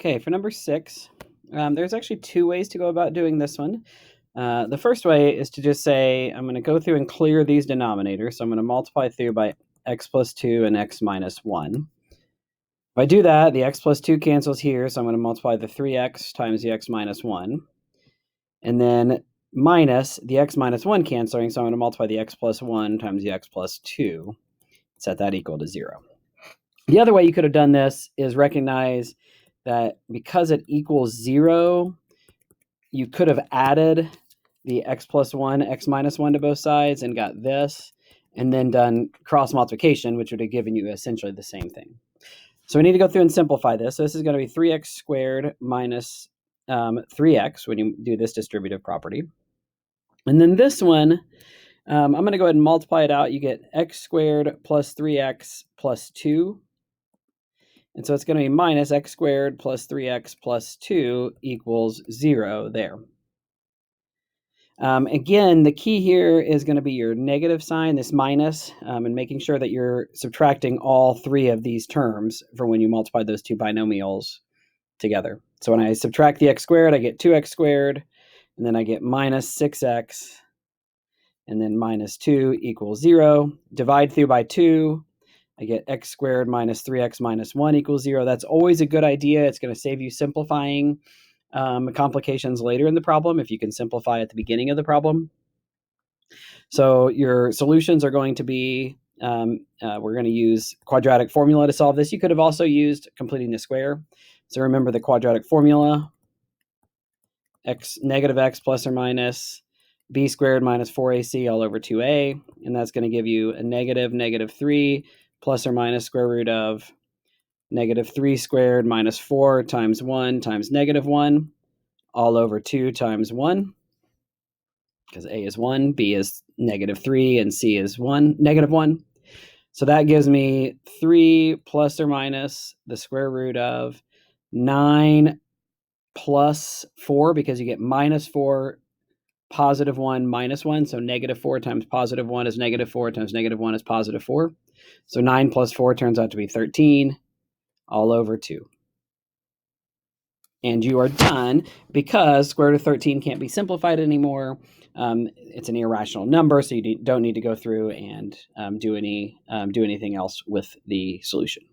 Okay, for number 6, there's actually 2 ways to go about doing this one. The first way is to just say, I'm going to go through and clear these denominators. So I'm going to multiply through by x plus 2 and x minus 1. If I do that, the x plus 2 cancels here, so I'm going to multiply the 3x times the x minus 1. And then minus the x minus 1 canceling, so I'm going to multiply the x plus 1 times the x plus 2. Set that equal to 0. The other way you could have done this is recognize that because it equals 0, you could have added the x plus 1, x minus 1 to both sides and got this, and then done cross multiplication, which would have given you essentially the same thing. So we need to go through and simplify this. So this is going to be 3x squared minus 3x when you do this distributive property. And then this one, I'm going to go ahead and multiply it out. You get x squared plus 3x plus 2. And so it's going to be minus x squared plus 3x plus 2 equals 0 there. Again, the key here is going to be your negative sign, this minus, and making sure that you're subtracting all 3 of these terms for when you multiply those 2 binomials together. So when I subtract the x squared, I get 2x squared, and then I get minus 6x, and then minus 2 equals 0. Divide through by 2. I get x squared minus 3x minus 1 equals 0. That's always a good idea. It's going to save you simplifying complications later in the problem if you can simplify at the beginning of the problem. So your solutions are going to be, we're going to use quadratic formula to solve this. You could have also used completing the square. So remember the quadratic formula, negative x plus or minus b squared minus 4ac all over 2a. And that's going to give you a negative 3 plus or minus square root of negative 3 squared minus 4 times 1 times negative 1 all over 2 times 1, because a is 1, b is negative 3, and c is negative 1. So that gives me 3 plus or minus the square root of 9 plus 4, because you get minus 4, positive 1, minus 1. So negative 4 times positive 1 is negative 4 times negative 1 is positive 4. So 9 plus 4 turns out to be 13 all over 2. And you are done, because square root of 13 can't be simplified anymore. It's an irrational number, so you don't need to go through and do anything else with the solution.